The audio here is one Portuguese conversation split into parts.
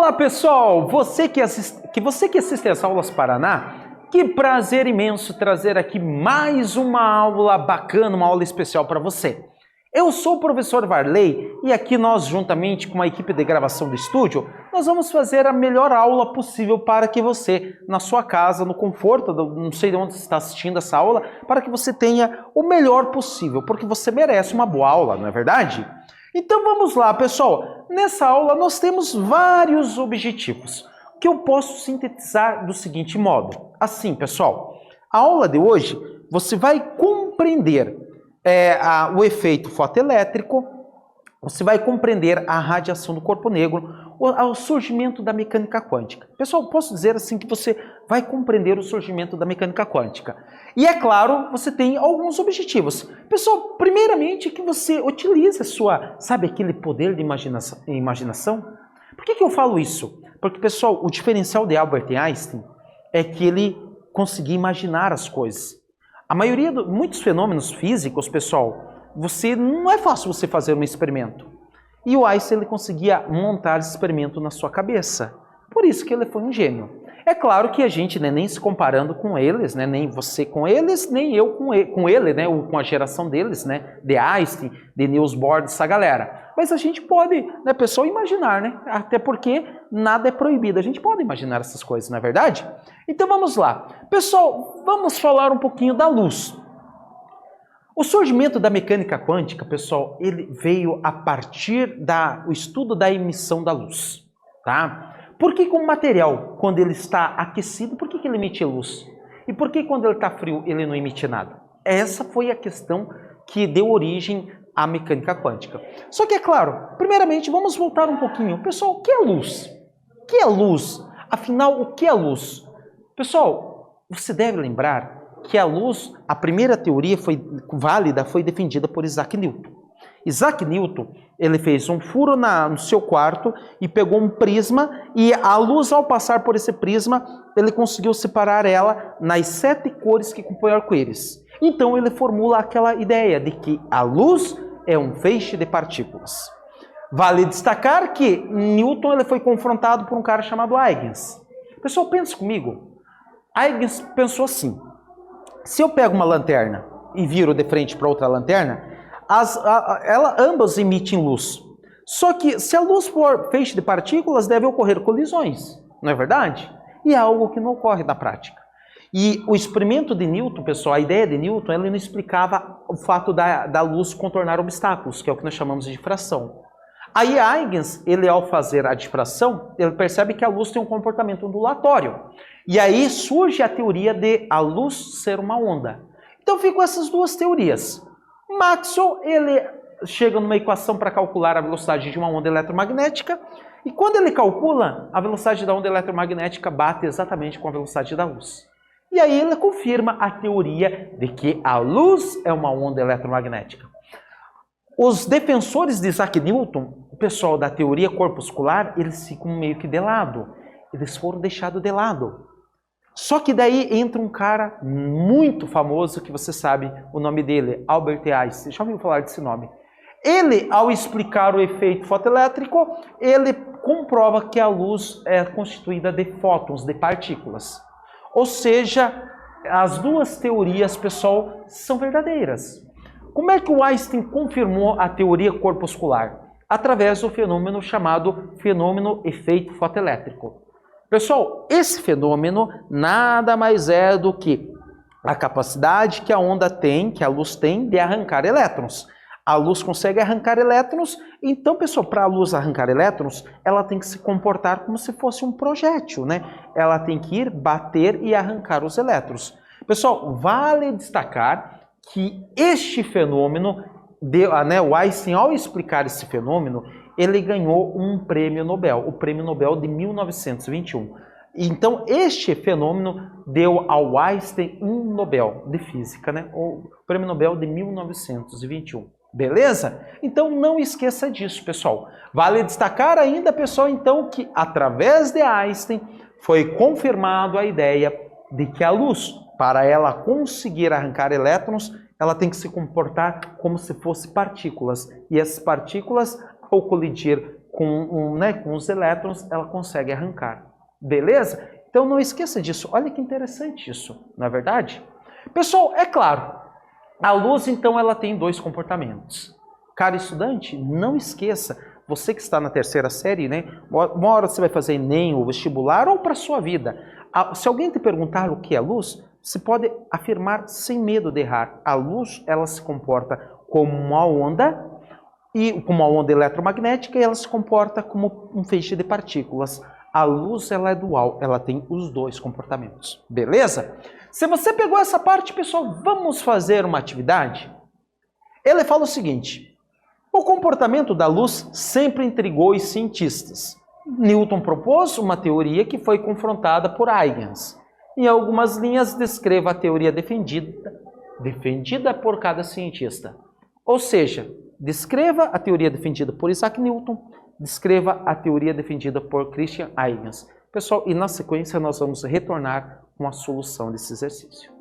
Olá pessoal, você que assiste às aulas Paraná, que prazer imenso trazer aqui mais uma aula bacana, uma aula especial para você. Eu sou o professor Varley e aqui nós, juntamente com a equipe de gravação do estúdio, nós vamos fazer a melhor aula possível para que você, na sua casa, no conforto, não sei de onde você está assistindo essa aula, para que você tenha o melhor possível, porque você merece uma boa aula, não é verdade? Então vamos lá, pessoal. Nessa aula nós temos vários objetivos, que eu posso sintetizar do seguinte modo. Assim, pessoal, a aula de hoje você vai compreender o efeito fotoelétrico, você vai compreender a radiação do corpo negro, o surgimento da mecânica quântica. Pessoal, posso dizer assim que você vai compreender o surgimento da mecânica quântica. E é claro, você tem alguns objetivos. Pessoal, primeiramente que você utilize sabe aquele poder de imaginação? Por que eu falo isso? Porque, pessoal, o diferencial de Albert Einstein é que ele conseguia imaginar as coisas. A maioria muitos fenômenos físicos, pessoal, não é fácil você fazer um experimento. E o Einstein ele conseguia montar esse experimento na sua cabeça. Por isso que ele foi um gênio. É claro que a gente, né, nem se comparando com eles, né, nem você com eles, nem eu com ele, né, ou com a geração deles, né, de Einstein, de Niels Bohr, essa galera. Mas a gente pode, né, pessoal, imaginar, né? Até porque nada é proibido. A gente pode imaginar essas coisas, não é verdade? Então vamos lá. Pessoal, vamos falar um pouquinho da luz. O surgimento da mecânica quântica, pessoal, ele veio a partir do estudo da emissão da luz, tá? Por que um material, quando ele está aquecido, por que ele emite luz? E por que quando ele está frio, ele não emite nada? Essa foi a questão que deu origem à mecânica quântica. Só que, é claro, primeiramente, vamos voltar um pouquinho. Pessoal, o que é luz? O que é luz? Afinal, o que é luz? Pessoal, você deve lembrar que a luz, a primeira teoria foi defendida por Isaac Newton. Isaac Newton, ele fez um furo no seu quarto e pegou um prisma e a luz, ao passar por esse prisma, ele conseguiu separar ela nas 7 cores que compõem o arco-íris. Então ele formula aquela ideia de que a luz é um feixe de partículas. Vale destacar que Newton ele foi confrontado por um cara chamado Huygens. Pessoal, pensa comigo. Huygens pensou assim: se eu pego uma lanterna e viro de frente para outra lanterna, ambas emitem luz. Só que se a luz for feixe de partículas, deve ocorrer colisões, não é verdade? E é algo que não ocorre na prática. E o experimento de Newton, pessoal, a ideia de Newton, ele não explicava o fato da luz contornar obstáculos, que é o que nós chamamos de difração. Aí Huygens, ele ao fazer a difração, ele percebe que a luz tem um comportamento ondulatório. E aí surge a teoria de a luz ser uma onda. Então ficam essas duas teorias. Maxwell, ele chega numa equação para calcular a velocidade de uma onda eletromagnética, e quando ele calcula, a velocidade da onda eletromagnética bate exatamente com a velocidade da luz. E aí ele confirma a teoria de que a luz é uma onda eletromagnética. Os defensores de Isaac Newton, o pessoal da teoria corpuscular, eles ficam meio que de lado. Eles foram deixados de lado. Só que daí entra um cara muito famoso, que você sabe o nome dele, Albert Einstein. Já ouviu falar desse nome? Ele, ao explicar o efeito fotoelétrico, ele comprova que a luz é constituída de fótons, de partículas. Ou seja, as duas teorias, pessoal, são verdadeiras. Como é que o Einstein confirmou a teoria corpuscular? Através do fenômeno chamado fenômeno efeito fotoelétrico. Pessoal, esse fenômeno nada mais é do que a capacidade que a onda tem, que a luz tem, de arrancar elétrons. A luz consegue arrancar elétrons, então, pessoal, para a luz arrancar elétrons, ela tem que se comportar como se fosse um projétil, né? Ela tem que ir, bater e arrancar os elétrons. Pessoal, vale destacar que este fenômeno, o Einstein, ao explicar esse fenômeno, ele ganhou um prêmio Nobel, o prêmio Nobel de 1921. Então, este fenômeno deu ao Einstein um Nobel de Física, né? O prêmio Nobel de 1921. Beleza? Então, não esqueça disso, pessoal. Vale destacar ainda, pessoal, então, que através de Einstein foi confirmado a ideia de que a luz, para ela conseguir arrancar elétrons, ela tem que se comportar como se fosse partículas. E essas partículas, ao colidir com os elétrons, ela consegue arrancar. Beleza? Então não esqueça disso. Olha que interessante isso, não é verdade? Pessoal, é claro, a luz então ela tem dois comportamentos. Cara estudante, não esqueça, você que está na terceira série, né? Uma hora você vai fazer ENEM ou vestibular ou para a sua vida. Se alguém te perguntar o que é luz, você pode afirmar sem medo de errar. A luz, ela se comporta como uma onda, e como uma onda eletromagnética, e ela se comporta como um feixe de partículas. A luz, ela é dual, ela tem os dois comportamentos. Beleza? Se você pegou essa parte, pessoal, vamos fazer uma atividade? Ele fala o seguinte: o comportamento da luz sempre intrigou os cientistas. Newton propôs uma teoria que foi confrontada por Huygens. Em algumas linhas, descreva a teoria defendida por cada cientista. Ou seja, descreva a teoria defendida por Isaac Newton, descreva a teoria defendida por Christian Huygens. Pessoal, e na sequência nós vamos retornar com a solução desse exercício.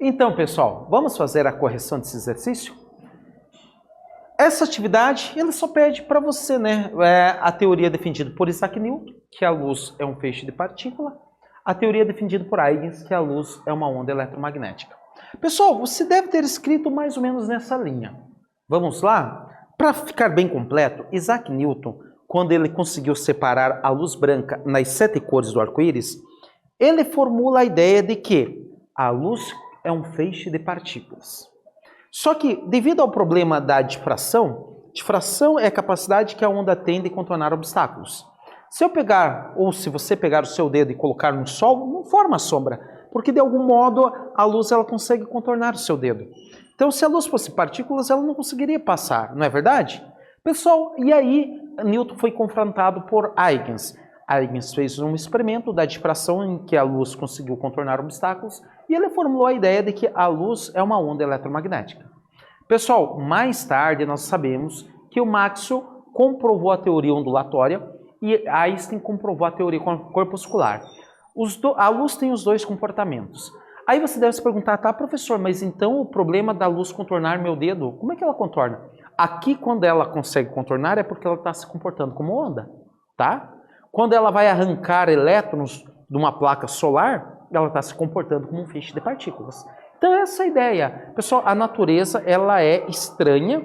Então, pessoal, vamos fazer a correção desse exercício? Essa atividade, ele só pede para você, né, a teoria defendida por Isaac Newton, que a luz é um feixe de partícula, a teoria defendida por Huygens, que a luz é uma onda eletromagnética. Pessoal, você deve ter escrito mais ou menos nessa linha. Vamos lá? Para ficar bem completo, Isaac Newton, quando ele conseguiu separar a luz branca nas 7 cores do arco-íris, ele formula a ideia de que a luz é um feixe de partículas. Só que, devido ao problema da difração é a capacidade que a onda tem de contornar obstáculos. Se eu pegar, ou se você pegar o seu dedo e colocar no sol, não forma sombra, porque de algum modo a luz ela consegue contornar o seu dedo. Então, se a luz fosse partículas, ela não conseguiria passar, não é verdade? Pessoal, e aí Newton foi confrontado por Huygens. Huygens fez um experimento da difração em que a luz conseguiu contornar obstáculos e ele formulou a ideia de que a luz é uma onda eletromagnética. Pessoal, mais tarde nós sabemos que o Maxwell comprovou a teoria ondulatória e Einstein comprovou a teoria corpuscular. A luz tem os dois comportamentos. Aí você deve se perguntar, tá, professor, mas então o problema da luz contornar meu dedo, como é que ela contorna? Aqui, quando ela consegue contornar, é porque ela está se comportando como onda, tá? Quando ela vai arrancar elétrons de uma placa solar, ela está se comportando como um feixe de partículas. Então essa é a ideia. Pessoal, a natureza ela é estranha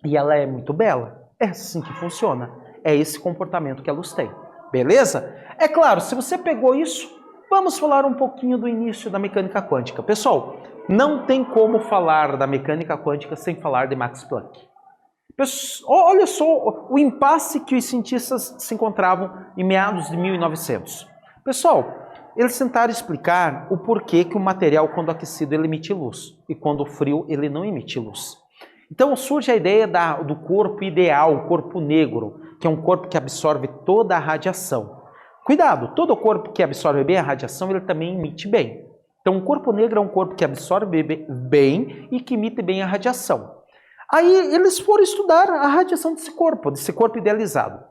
e ela é muito bela. É assim que funciona. É esse comportamento que a luz tem. Beleza? É claro, se você pegou isso, vamos falar um pouquinho do início da mecânica quântica. Pessoal, não tem como falar da mecânica quântica sem falar de Max Planck. Olha só o impasse que os cientistas se encontravam em meados de 1900. Pessoal, eles tentaram explicar o porquê que o material, quando aquecido, ele emite luz, e quando frio, ele não emite luz. Então surge a ideia do corpo ideal, o corpo negro, que é um corpo que absorve toda a radiação. Cuidado, todo corpo que absorve bem a radiação, ele também emite bem. Então o corpo negro é um corpo que absorve bem e que emite bem a radiação. Aí eles foram estudar a radiação desse corpo idealizado.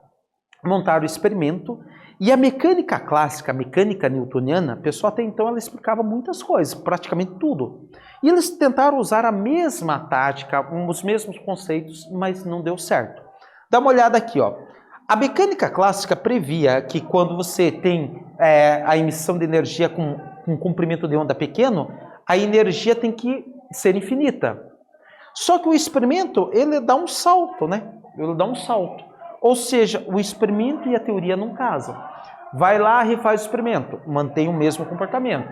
Montaram o experimento e a mecânica clássica, a mecânica newtoniana, pessoal, até então ela explicava muitas coisas, praticamente tudo. E eles tentaram usar a mesma tática, os mesmos conceitos, mas não deu certo. Dá uma olhada aqui, ó. A mecânica clássica previa que quando você tem a emissão de energia com um comprimento de onda pequeno, a energia tem que ser infinita. Só que o experimento, ele dá um salto, né? Ele dá um salto. Ou seja, o experimento e a teoria não casam. Vai lá, refaz o experimento, mantém o mesmo comportamento.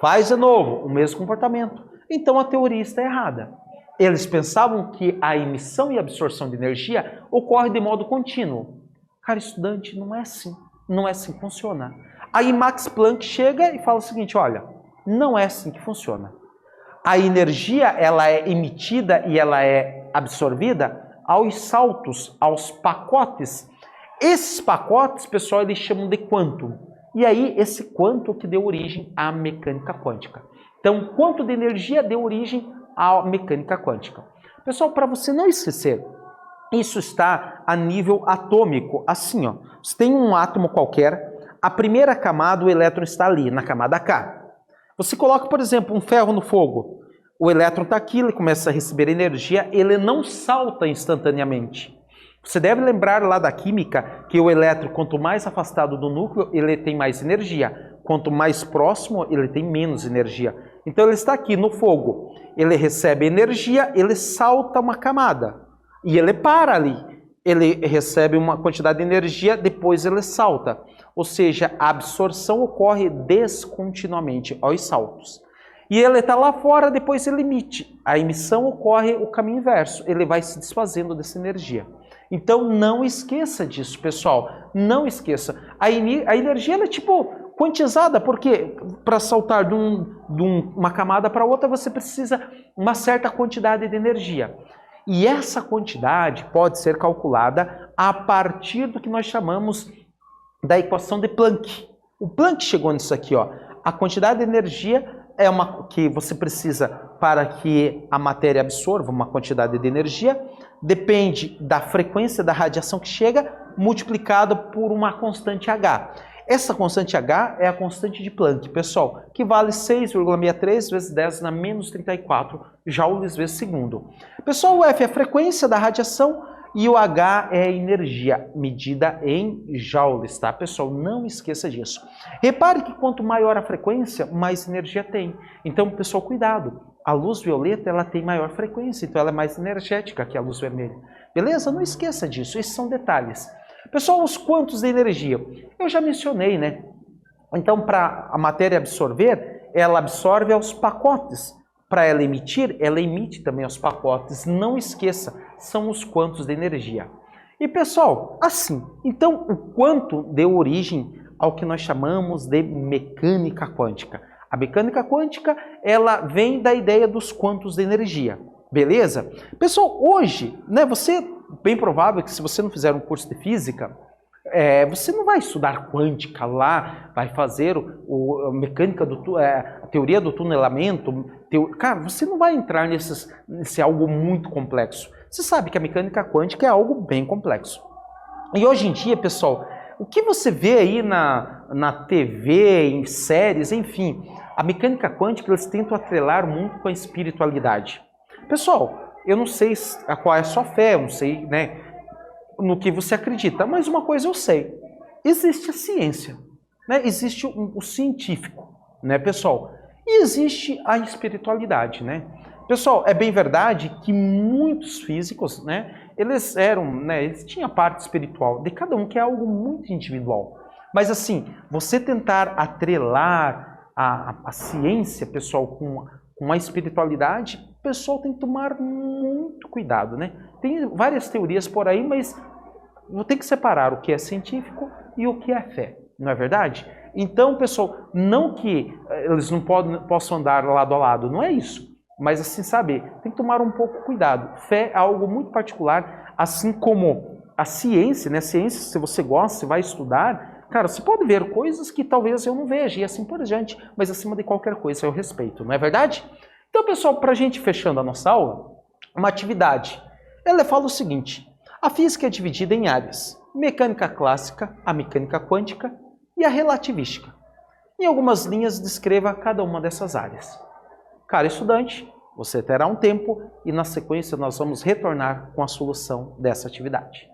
Faz de novo, o mesmo comportamento. Então a teoria está errada. Eles pensavam que a emissão e absorção de energia ocorre de modo contínuo. Cara, estudante, não é assim. Não é assim que funciona. Aí Max Planck chega e fala o seguinte, olha, não é assim que funciona. A energia, ela é emitida e ela é absorvida aos saltos, aos pacotes. Esses pacotes, pessoal, eles chamam de quantum. E aí, esse quantum que deu origem à mecânica quântica. Então, quanto de energia deu origem à mecânica quântica. Pessoal, para você não esquecer, isso está a nível atômico. Assim, ó, você tem um átomo qualquer, a primeira camada, o elétron está ali, na camada K. Você coloca, por exemplo, um ferro no fogo. O elétron está aqui, ele começa a receber energia, ele não salta instantaneamente. Você deve lembrar lá da química que o elétron, quanto mais afastado do núcleo, ele tem mais energia. Quanto mais próximo, ele tem menos energia. Então ele está aqui no fogo. Ele recebe energia, ele salta uma camada. E ele para ali. Ele recebe uma quantidade de energia, depois ele salta. Ou seja, a absorção ocorre descontinuamente aos saltos. E ele está lá fora, depois ele emite. A emissão ocorre o caminho inverso. Ele vai se desfazendo dessa energia. Então não esqueça disso, pessoal. Não esqueça. A energia ela é tipo quantizada, porque para saltar de uma camada para outra você precisa uma certa quantidade de energia. E essa quantidade pode ser calculada a partir do que nós chamamos da equação de Planck. O Planck chegou nisso aqui, ó. A quantidade de energia é uma que você precisa para que a matéria absorva uma quantidade de energia, depende da frequência da radiação que chega, multiplicado por uma constante H. Essa constante H é a constante de Planck, pessoal, que vale 6,63 vezes 10 na menos 34 joules vezes segundo. Pessoal, o F é a frequência da radiação e o H é a energia, medida em joules, tá, pessoal? Não esqueça disso. Repare que quanto maior a frequência, mais energia tem. Então, pessoal, cuidado. A luz violeta, ela tem maior frequência, então ela é mais energética que a luz vermelha. Beleza? Não esqueça disso, esses são detalhes. Pessoal, os quantos de energia? Eu já mencionei, né? Então, para a matéria absorver, ela absorve aos pacotes. Para ela emitir, ela emite também aos pacotes. Não esqueça, são os quantos de energia. E, pessoal, assim, então o quanto deu origem ao que nós chamamos de mecânica quântica. A mecânica quântica, ela vem da ideia dos quantos de energia. Beleza? Pessoal, hoje, né, bem provável que se você não fizer um curso de física, você não vai estudar quântica lá, vai fazer a mecânica a teoria do tunelamento. Cara, você não vai entrar nesse algo muito complexo. Você sabe que a mecânica quântica é algo bem complexo. E hoje em dia, pessoal, o que você vê aí na TV, em séries, enfim, a mecânica quântica, eles tentam atrelar muito com a espiritualidade. Pessoal, eu não sei qual é a sua fé, eu não sei, né, no que você acredita, mas uma coisa eu sei, existe a ciência, né? Existe o científico, né, pessoal? E existe a espiritualidade, né? Pessoal, é bem verdade que muitos físicos, né, eles tinham a parte espiritual de cada um, que é algo muito individual. Mas assim, você tentar atrelar a ciência, pessoal, com a espiritualidade, o pessoal tem que tomar muito cuidado, né? Tem várias teorias por aí, mas tem que separar o que é científico e o que é fé, não é verdade? Então, pessoal, não que eles não possam andar lado a lado, não é isso. Mas assim, sabe, tem que tomar um pouco cuidado. Fé é algo muito particular, assim como a ciência, né? A ciência, se você gosta, você vai estudar, cara, você pode ver coisas que talvez eu não veja e assim por diante, mas acima de qualquer coisa eu respeito, não é verdade? Então, pessoal, para a gente fechando a nossa aula, uma atividade. Ela fala o seguinte: a física é dividida em áreas: mecânica clássica, a mecânica quântica e a relativística. Em algumas linhas, descreva cada uma dessas áreas. Cara estudante, você terá um tempo e na sequência nós vamos retornar com a solução dessa atividade.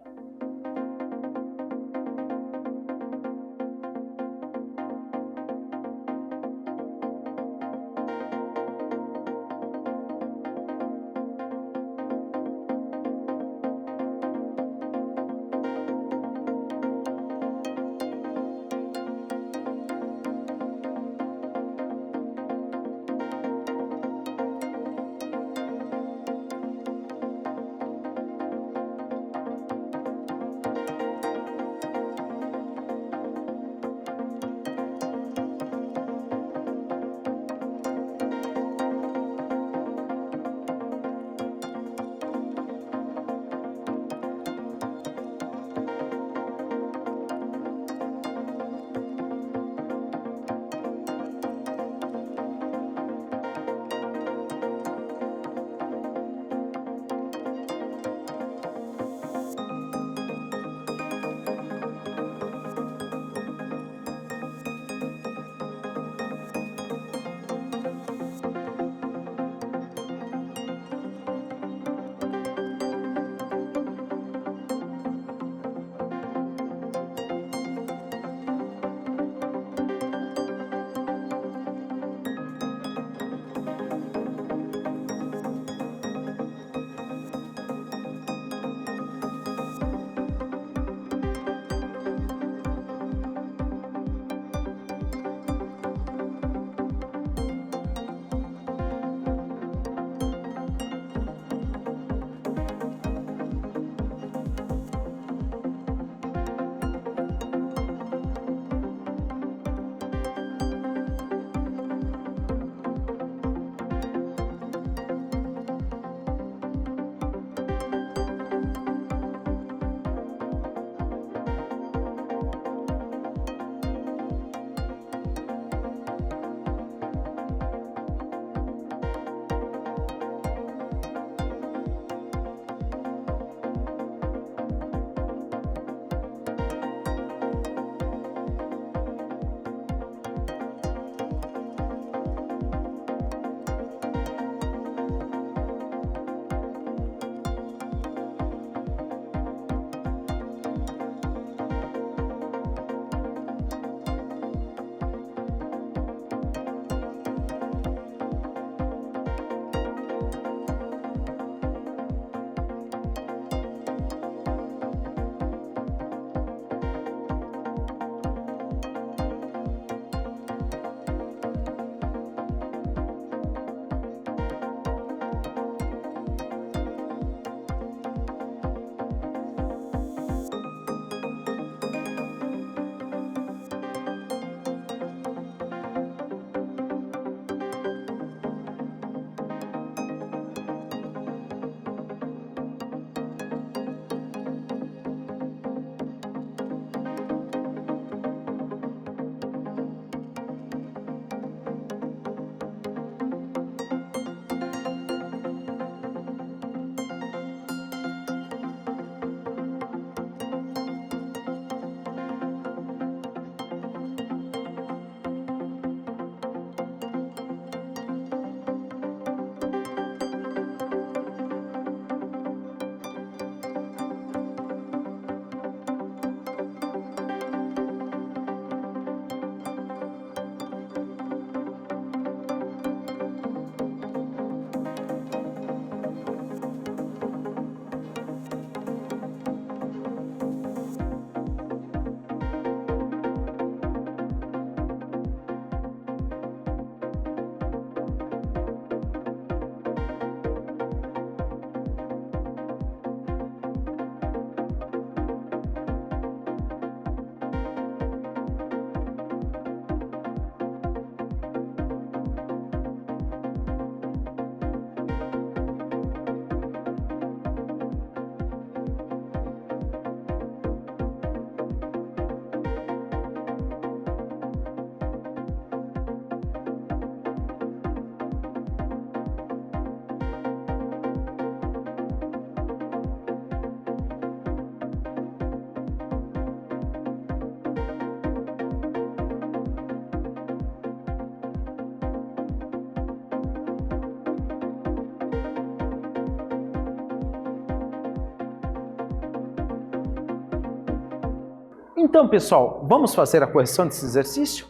Então, pessoal, vamos fazer a correção desse exercício?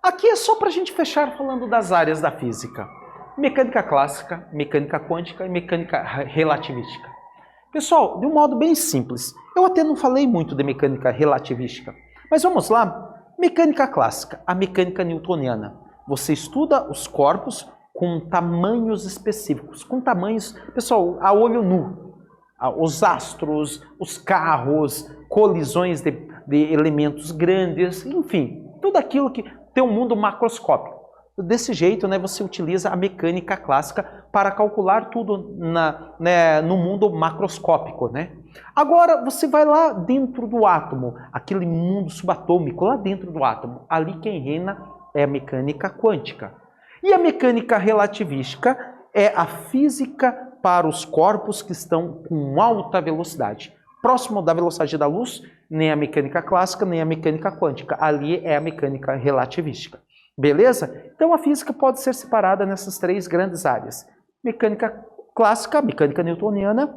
Aqui é só para a gente fechar falando das áreas da física. Mecânica clássica, mecânica quântica e mecânica relativística. Pessoal, de um modo bem simples, eu até não falei muito de mecânica relativística, mas vamos lá. Mecânica clássica, a mecânica newtoniana. Você estuda os corpos com tamanhos específicos, com tamanhos, pessoal, a olho nu. Os astros, os carros, colisões de elementos grandes, enfim, tudo aquilo que tem um mundo macroscópico. Desse jeito, né, você utiliza a mecânica clássica para calcular tudo no mundo macroscópico, né? Agora, você vai lá dentro do átomo, aquele mundo subatômico, lá dentro do átomo. Ali quem reina é a mecânica quântica. E a mecânica relativística é a física para os corpos que estão com alta velocidade. Próximo da velocidade da luz, nem a mecânica clássica, nem a mecânica quântica. Ali é a mecânica relativística. Beleza? Então a física pode ser separada nessas três grandes áreas. Mecânica clássica, mecânica newtoniana,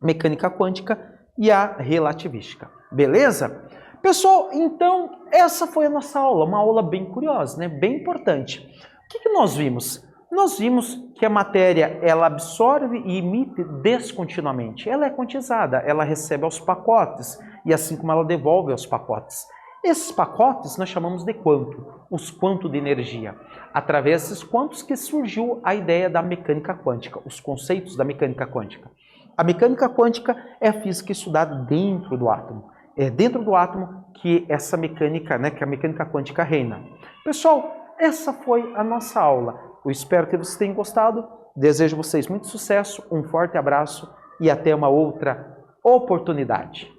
mecânica quântica e a relativística. Beleza? Pessoal, então essa foi a nossa aula, uma aula bem curiosa, né? Bem importante. O que nós vimos? Nós vimos que a matéria ela absorve e emite descontinuamente. Ela é quantizada, ela recebe aos pacotes e assim como ela devolve aos pacotes. Esses pacotes nós chamamos de quanto, os quantos de energia. Através desses quantos que surgiu a ideia da mecânica quântica, os conceitos da mecânica quântica. A mecânica quântica é a física estudada dentro do átomo. É dentro do átomo que essa mecânica, né, que a mecânica quântica reina. Pessoal, essa foi a nossa aula. Eu espero que vocês tenham gostado. Desejo a vocês muito sucesso, um forte abraço e até uma outra oportunidade.